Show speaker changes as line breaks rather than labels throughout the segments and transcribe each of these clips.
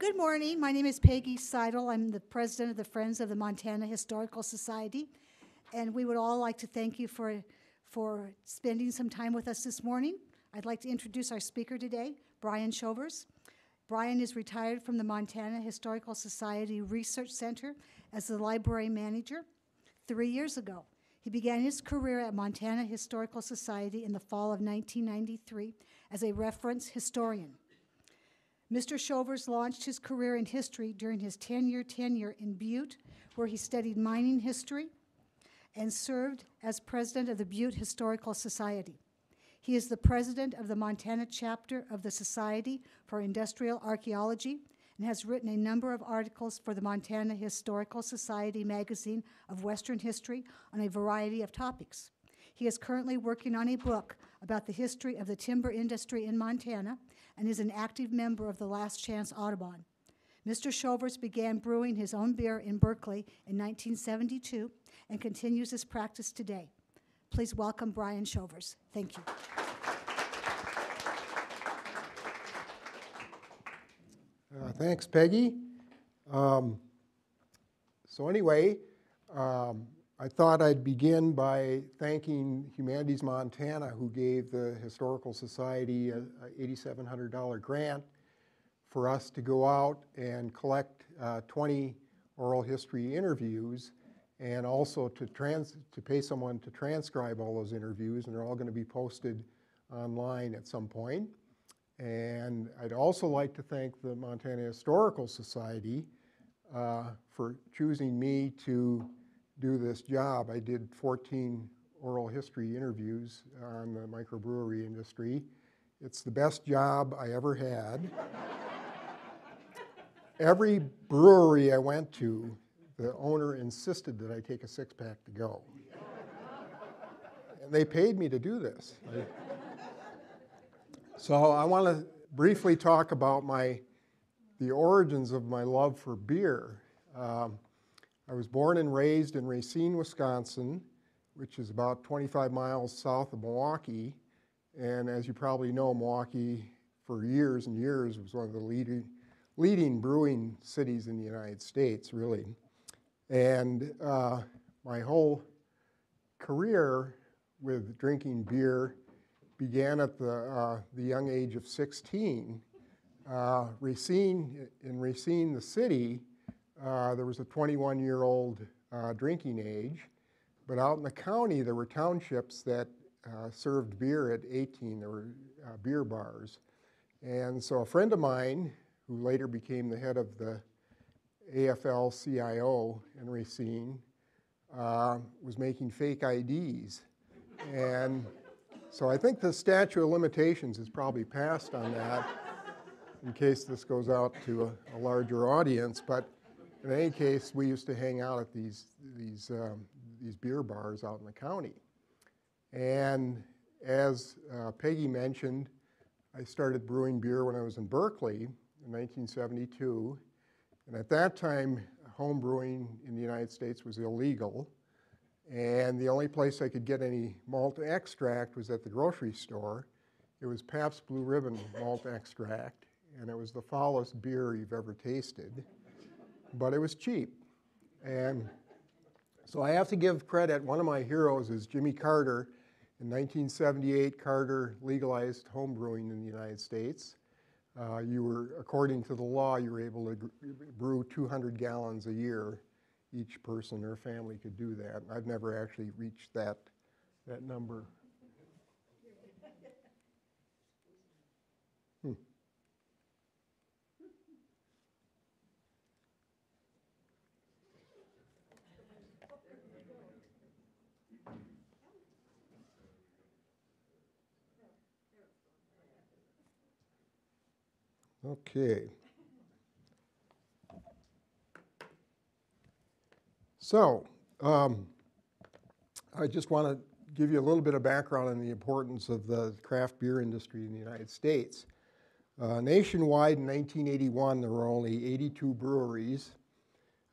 Good morning. My name is Peggy Seidel. I'm the president of the Friends of the Montana Historical Society, and we would all like to thank you for spending some time with us this morning. I'd like to introduce our speaker today, Brian Shovers. Brian is retired from the Montana Historical Society Research Center as the library manager 3 years ago. He began his career at Montana Historical Society in the fall of 1993 as a reference historian. Mr. Shovers launched his career in history during his 10-year tenure in Butte, where he studied mining history and served as president of the Butte Historical Society. He is the president of the Montana chapter of the Society for Industrial Archaeology and has written a number of articles for the Montana Historical Society magazine of Western history on a variety of topics. He is currently working on a book about the history of the timber industry in Montana and is an active member of the Last Chance Audubon. Mr. Shovers began brewing his own beer in Berkeley in 1972 and continues his practice today. Please welcome Brian Shovers. Thank you.
Thanks, Peggy. I thought I'd begin by thanking Humanities Montana, who gave the Historical Society a $8,700 grant for us to go out and collect 20 oral history interviews, and also to pay someone to transcribe all those interviews, and they're all going to be posted online at some point. And I'd also like to thank the Montana Historical Society for choosing me to do this job. I did 14 oral history interviews on the microbrewery industry. It's the best job I ever had. Every brewery I went to, the owner insisted that I take a six-pack to go. And they paid me to do this. So I want to briefly talk about the origins of my love for beer. I was born and raised in Racine, Wisconsin, which is about 25 miles south of Milwaukee. And as you probably know, Milwaukee for years and years was one of the leading brewing cities in the United States, really. And my whole career with drinking beer began at the young age of 16. In Racine, the city, there was a 21-year-old drinking age, but out in the county there were townships that served beer at 18. There were beer bars. And so a friend of mine, who later became the head of the AFL-CIO in Racine, was making fake IDs. And so I think the statute of limitations is probably passed on that in case this goes out to a larger audience. But in any case, we used to hang out at these beer bars out in the county. And as Peggy mentioned, I started brewing beer when I was in Berkeley in 1972. And at that time, home brewing in the United States was illegal. And the only place I could get any malt extract was at the grocery store. It was Pabst Blue Ribbon malt extract, and it was the foulest beer you've ever tasted. But it was cheap. And so I have to give credit. One of my heroes is Jimmy Carter. In 1978, Carter legalized home brewing in the United States. According to the law, you were able to brew 200 gallons a year. Each person or family could do that. I've never actually reached that number. Okay. So, I just want to give you a little bit of background on the importance of the craft beer industry in the United States. Nationwide in 1981, there were only 82 breweries.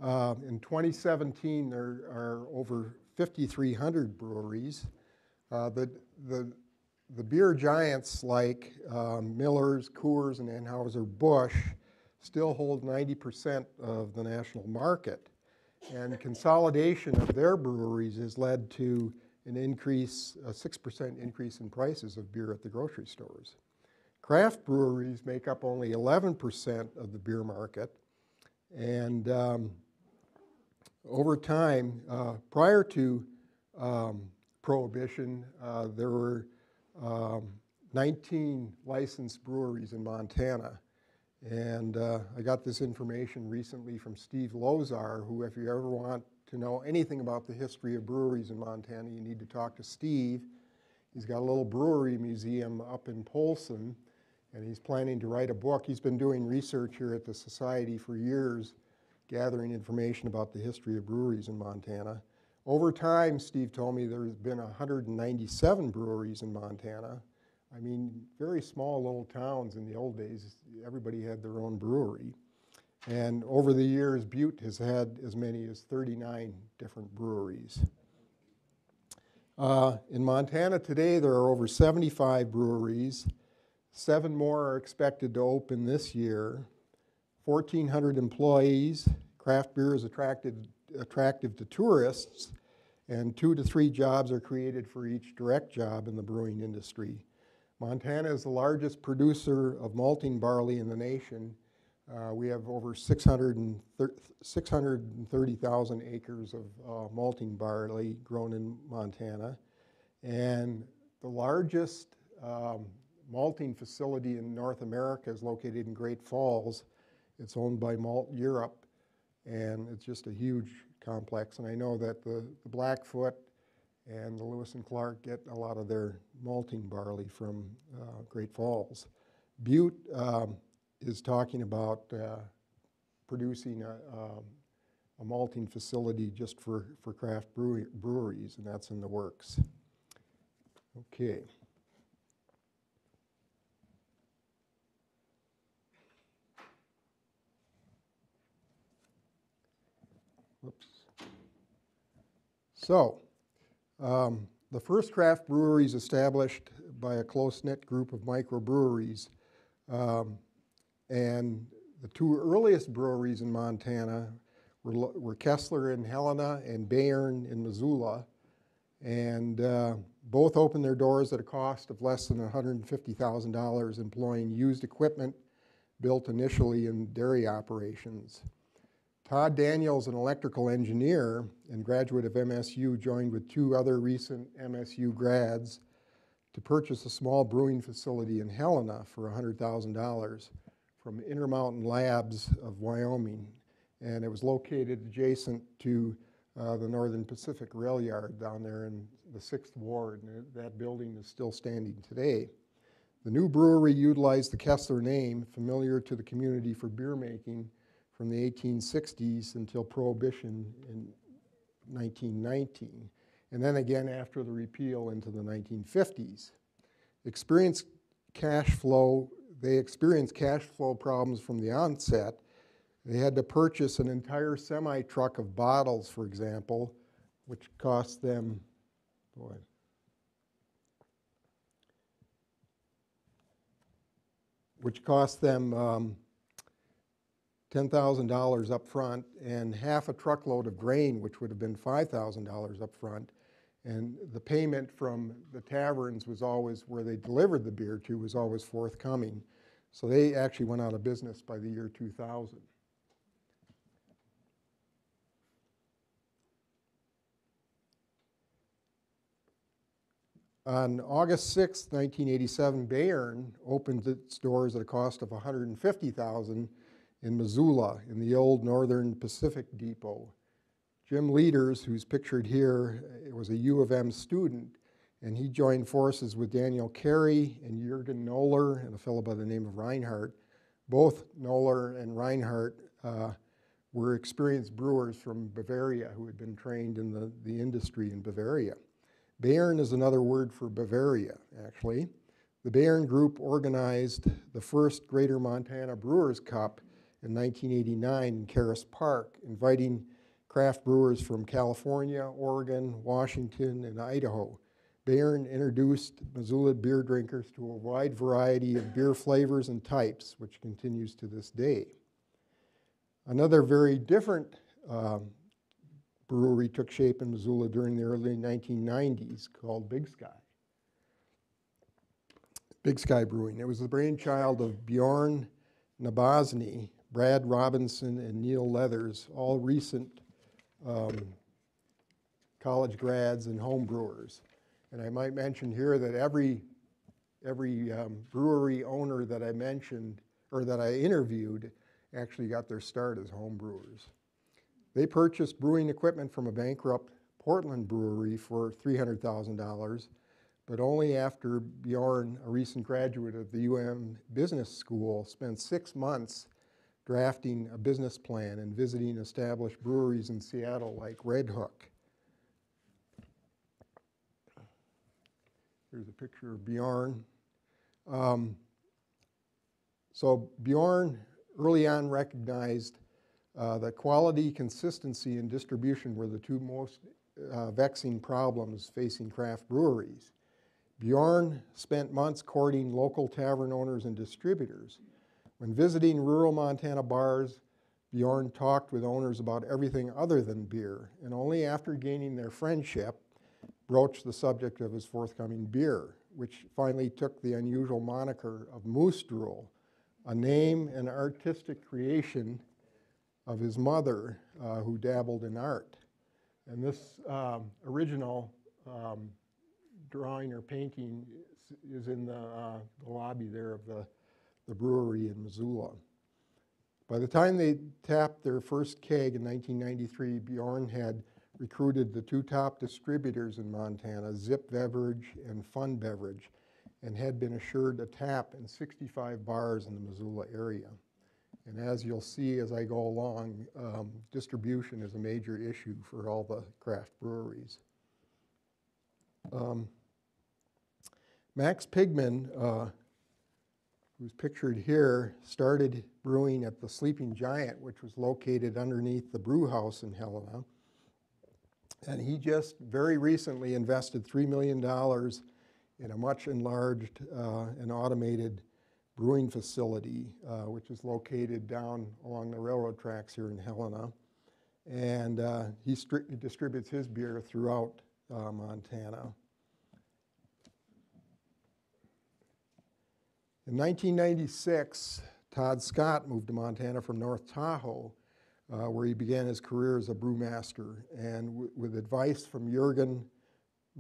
In 2017, there are over 5,300 breweries. The beer giants like Miller's, Coors, and Anheuser-Busch still hold 90% of the national market. And consolidation of their breweries has led to an increase, a 6% increase in prices of beer at the grocery stores. Craft breweries make up only 11% of the beer market. And over time, prior to Prohibition, there were 19 licensed breweries in Montana. And I got this information recently from Steve Lozar, who, if you ever want to know anything about the history of breweries in Montana, you need to talk to Steve. He's got a little brewery museum up in Polson, and he's planning to write a book. He's been doing research here at the Society for years, gathering information about the history of breweries in Montana. Over time, Steve told me there's been 197 breweries in Montana. I mean, very small little towns in the old days, everybody had their own brewery. And over the years, Butte has had as many as 39 different breweries. In Montana today, there are over 75 breweries. 7 more are expected to open this year. 1,400 employees. Craft beer is attractive to tourists, and 2 to 3 jobs are created for each direct job in the brewing industry. Montana is the largest producer of malting barley in the nation. We have over 630,000 acres of malting barley grown in Montana. And the largest malting facility in North America is located in Great Falls. It's owned by Malt Europe, and it's just a huge complex. And I know that the Blackfoot and the Lewis and Clark get a lot of their malting barley from Great Falls. Butte is talking about producing a malting facility just for craft breweries, and that's in the works. Okay. Whoops. So, the first craft breweries established by a close-knit group of microbreweries, and the 2 earliest breweries in Montana were Kessler in Helena and Bayern in Missoula, and both opened their doors at a cost of less than $150,000, employing used equipment built initially in dairy operations. Todd Daniels, an electrical engineer and graduate of MSU, joined with 2 other recent MSU grads to purchase a small brewing facility in Helena for $100,000 from Intermountain Labs of Wyoming. And it was located adjacent to the Northern Pacific Rail Yard down there in the 6th Ward, and that building is still standing today. The new brewery utilized the Kessler name, familiar to the community for beer making, from the 1860s until Prohibition in 1919, and then again after the repeal into the 1950s. They experienced cash flow problems from the onset. They had to purchase an entire semi-truck of bottles, for example, which cost them, $10,000 up front, and half a truckload of grain, which would have been $5,000 up front. And the payment from the taverns was always, where they delivered the beer to, was always forthcoming. So they actually went out of business by the year 2000. On August 6, 1987, Bayern opened its doors at a cost of $150,000 in Missoula, in the old Northern Pacific Depot. Jim Leaders, who's pictured here, was a U of M student, and he joined forces with Daniel Carey and Jürgen Noller and a fellow by the name of Reinhardt. Both Noller and Reinhardt were experienced brewers from Bavaria who had been trained in the industry in Bavaria. Bayern is another word for Bavaria, actually. The Bayern Group organized the first Greater Montana Brewers Cup in 1989 in Caras Park, inviting craft brewers from California, Oregon, Washington, and Idaho. Bayern introduced Missoula beer drinkers to a wide variety of beer flavors and types, which continues to this day. Another very different brewery took shape in Missoula during the early 1990s called Big Sky. Big Sky Brewing. It was the brainchild of Bjorn Nabozny, Brad Robinson, and Neil Leathers, all recent college grads and home brewers. And I might mention here that every brewery owner that I mentioned, or that I interviewed, actually got their start as home brewers. They purchased brewing equipment from a bankrupt Portland brewery for $300,000, but only after Bjorn, a recent graduate of the Business School, spent 6 months drafting a business plan and visiting established breweries in Seattle like Red Hook. Here's a picture of Bjorn. So Bjorn early on recognized that quality, consistency, and distribution were the two most vexing problems facing craft breweries. Bjorn spent months courting local tavern owners and distributors. When visiting rural Montana bars, Bjorn talked with owners about everything other than beer, and only after gaining their friendship broached the subject of his forthcoming beer, which finally took the unusual moniker of Moose Drool, a name and artistic creation of his mother, who dabbled in art. And this original drawing or painting is in the lobby there of the brewery in Missoula. By the time they tapped their first keg in 1993, Bjorn had recruited the two top distributors in Montana, Zip Beverage and Fun Beverage, and had been assured a tap in 65 bars in the Missoula area. And as you'll see as I go along, distribution is a major issue for all the craft breweries. Max Pigman, who's pictured here, started brewing at the Sleeping Giant, which was located underneath the brew house in Helena. And he just very recently invested $3 million in a much enlarged and automated brewing facility, which is located down along the railroad tracks here in Helena. And he distributes his beer throughout Montana. In 1996, Todd Scott moved to Montana from North Tahoe, where he began his career as a brewmaster, and with advice from Jürgen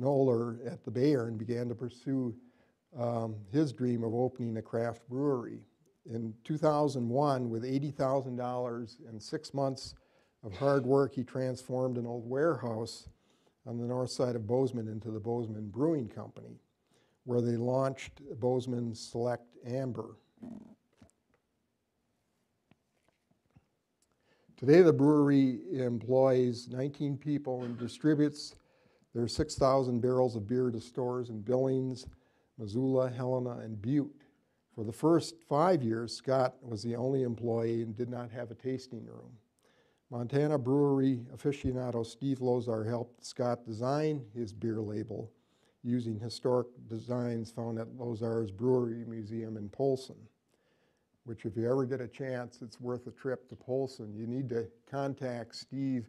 Noller at the Bayern, began to pursue his dream of opening a craft brewery. In 2001, with $80,000 and 6 months of hard work, he transformed an old warehouse on the north side of Bozeman into the Bozeman Brewing Company, where they launched Bozeman Select Amber. Today, the brewery employs 19 people and distributes their 6,000 barrels of beer to stores in Billings, Missoula, Helena, and Butte. For the first 5 years, Scott was the only employee and did not have a tasting room. Montana brewery aficionado Steve Lozar helped Scott design his beer label using historic designs found at Lozar's Brewery Museum in Polson, which if you ever get a chance, it's worth a trip to Polson. You need to contact Steve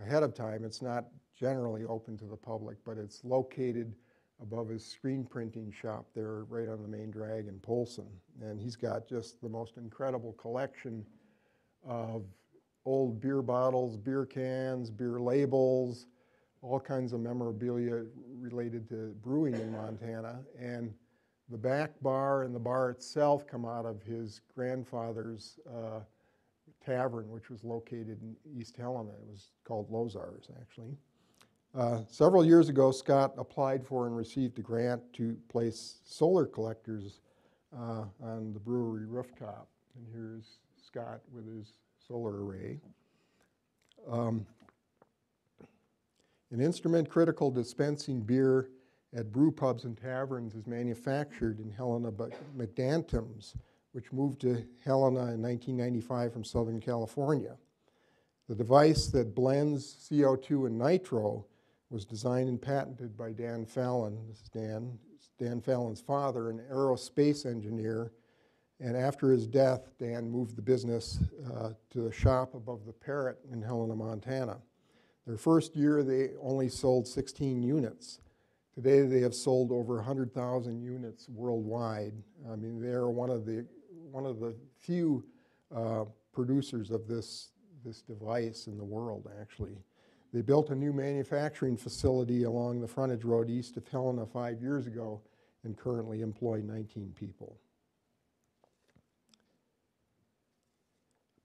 ahead of time. It's not generally open to the public, but it's located above his screen printing shop there right on the main drag in Polson. And he's got just the most incredible collection of old beer bottles, beer cans, beer labels, all kinds of memorabilia related to brewing in Montana. And the back bar and the bar itself come out of his grandfather's tavern, which was located in East Helena. It was called Lozar's, actually. Several years ago, Scott applied for and received a grant to place solar collectors on the brewery rooftop. And here's Scott with his solar array. An instrument-critical dispensing beer at brew pubs and taverns is manufactured in Helena by McDantums, which moved to Helena in 1995 from Southern California. The device that blends CO2 and nitro was designed and patented by Dan Fallon. This is Dan Fallon's father, an aerospace engineer And after his death, Dan moved the business to the shop above the Parrot in Helena, Montana. Their first year, they only sold 16 units. Today, they have sold over 100,000 units worldwide. I mean, they are one of the few producers of this device in the world, actually. They built a new manufacturing facility along the frontage road east of Helena 5 years ago and currently employ 19 people.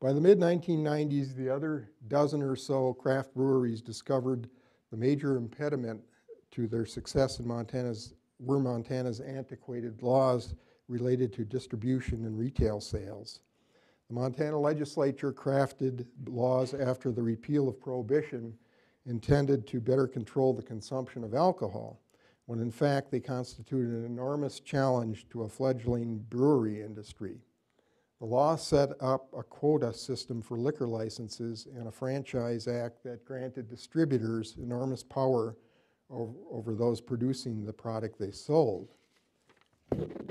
By the mid-1990s, the other dozen or so craft breweries discovered the major impediment to their success in Montana's antiquated laws related to distribution and retail sales. The Montana legislature crafted laws after the repeal of Prohibition intended to better control the consumption of alcohol, when in fact they constituted an enormous challenge to a fledgling brewery industry. The law set up a quota system for liquor licenses and a franchise act that granted distributors enormous power over those producing the product they sold.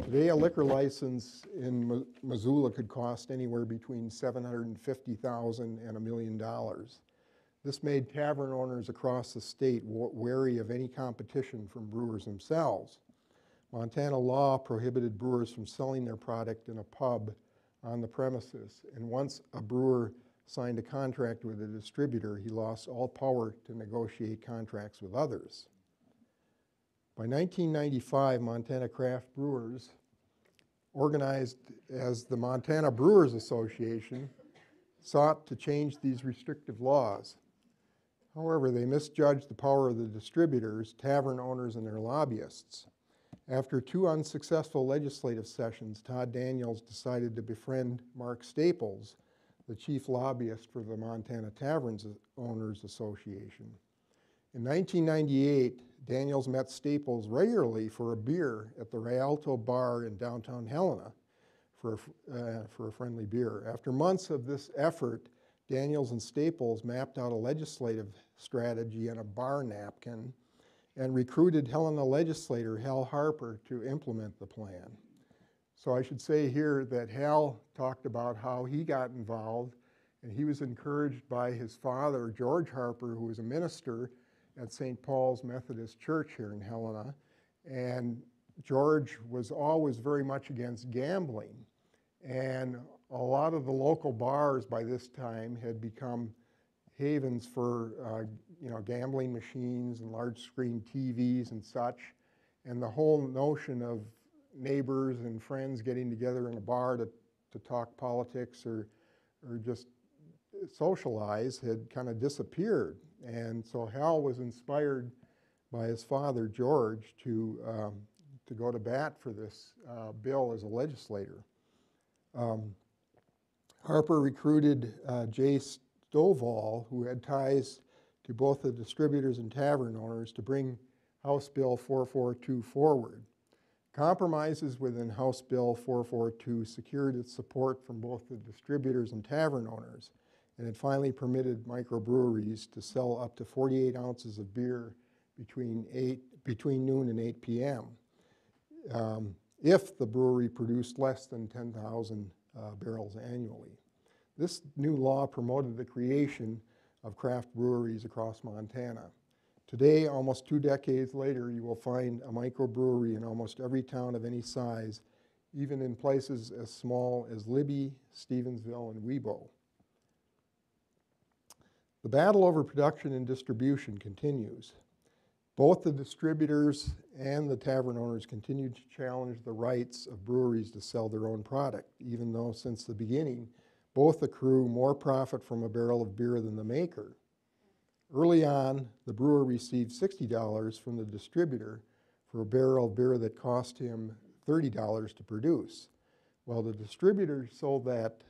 Today, a liquor license in Missoula could cost anywhere between $750,000 and $1 million. This made tavern owners across the state wary of any competition from brewers themselves. Montana law prohibited brewers from selling their product in a pub on the premises, and once a brewer signed a contract with a distributor, he lost all power to negotiate contracts with others. By 1995, Montana craft brewers, organized as the Montana Brewers Association, sought to change these restrictive laws. However, they misjudged the power of the distributors, tavern owners, and their lobbyists. After 2 unsuccessful legislative sessions, Todd Daniels decided to befriend Mark Staples, the chief lobbyist for the Montana Taverns Owners Association. In 1998, Daniels met Staples regularly for a beer at the Rialto Bar in downtown Helena for a friendly beer. After months of this effort, Daniels and Staples mapped out a legislative strategy and a bar napkin and recruited Helena legislator Hal Harper to implement the plan. So I should say here that Hal talked about how he got involved, and he was encouraged by his father, George Harper, who was a minister at St. Paul's Methodist Church here in Helena. And George was always very much against gambling. And a lot of the local bars by this time had become havens for gambling machines and large screen TVs and such. And the whole notion of neighbors and friends getting together in a bar to talk politics or just socialize had kind of disappeared. And so Hal was inspired by his father, George, to go to bat for this bill as a legislator. Harper recruited Jay Stovall, who had ties to both the distributors and tavern owners, to bring House Bill 442 forward. Compromises within House Bill 442 secured its support from both the distributors and tavern owners, and it finally permitted microbreweries to sell up to 48 ounces of beer between noon and 8 p.m. If the brewery produced less than 10,000 barrels annually. This new law promoted the creation of craft breweries across Montana. Today, almost 2 decades later, you will find a microbrewery in almost every town of any size, even in places as small as Libby, Stevensville, and Webo. The battle over production and distribution continues. Both the distributors and the tavern owners continue to challenge the rights of breweries to sell their own product, even though since the beginning, both accrue more profit from a barrel of beer than the maker. Early on, the brewer received $60 from the distributor for a barrel of beer that cost him $30 to produce, while the distributor sold that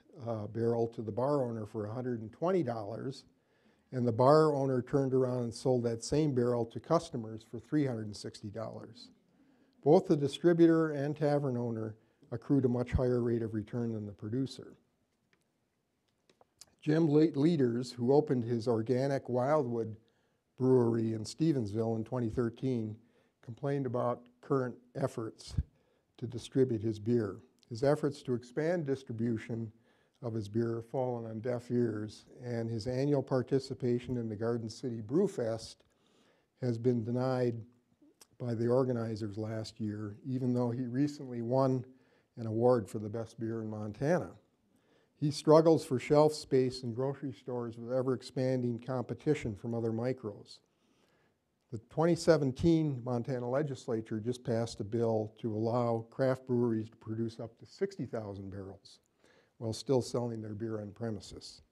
barrel to the bar owner for $120, and the bar owner turned around and sold that same barrel to customers for $360. Both the distributor and tavern owner accrued a much higher rate of return than the producer. Jim Leaders, who opened his organic Wildwood brewery in Stevensville in 2013, complained about current efforts to distribute his beer. His efforts to expand distribution of his beer have fallen on deaf ears, and his annual participation in the Garden City Brew Fest has been denied by the organizers last year, even though he recently won an award for the best beer in Montana. He struggles for shelf space in grocery stores with ever-expanding competition from other micros. The 2017 Montana legislature just passed a bill to allow craft breweries to produce up to 60,000 barrels while still selling their beer on premises.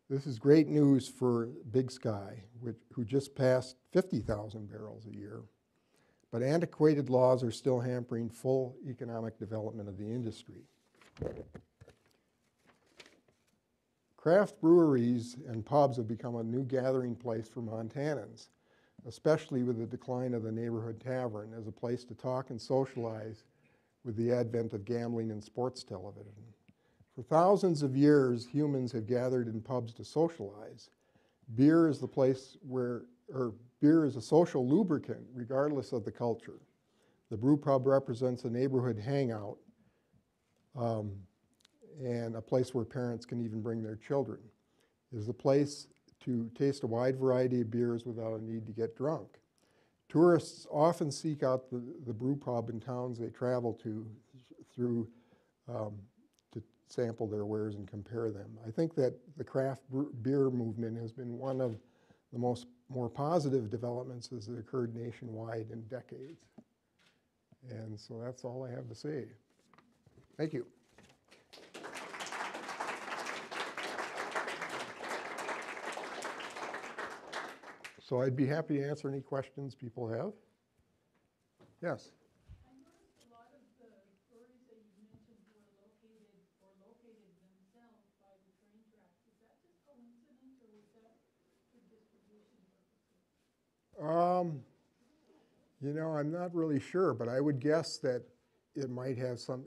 This is great news for Big Sky, who just passed 50,000 barrels a year. But antiquated laws are still hampering full economic development of the industry. Craft breweries and pubs have become a new gathering place for Montanans, especially with the decline of the neighborhood tavern as a place to talk and socialize with the advent of gambling and sports television. For thousands of years, humans have gathered in pubs to socialize. Beer is the place beer is a social lubricant, regardless of the culture. The brew pub represents a neighborhood hangout and a place where parents can even bring their children. It is a place to taste a wide variety of beers without a need to get drunk. Tourists often seek out the brew pub in towns they travel to to sample their wares and compare them. I think that the craft beer movement has been one of the more positive developments as it occurred nationwide in decades. And so that's all I have to say. Thank you. So I'd be happy to answer any questions people have. Yes?
I noticed a lot of the breweries that you mentioned were located themselves by the train tracks. Is that just coincidence, or was that for distribution purposes?
You know, I'm not really sure, but I would guess that it might have some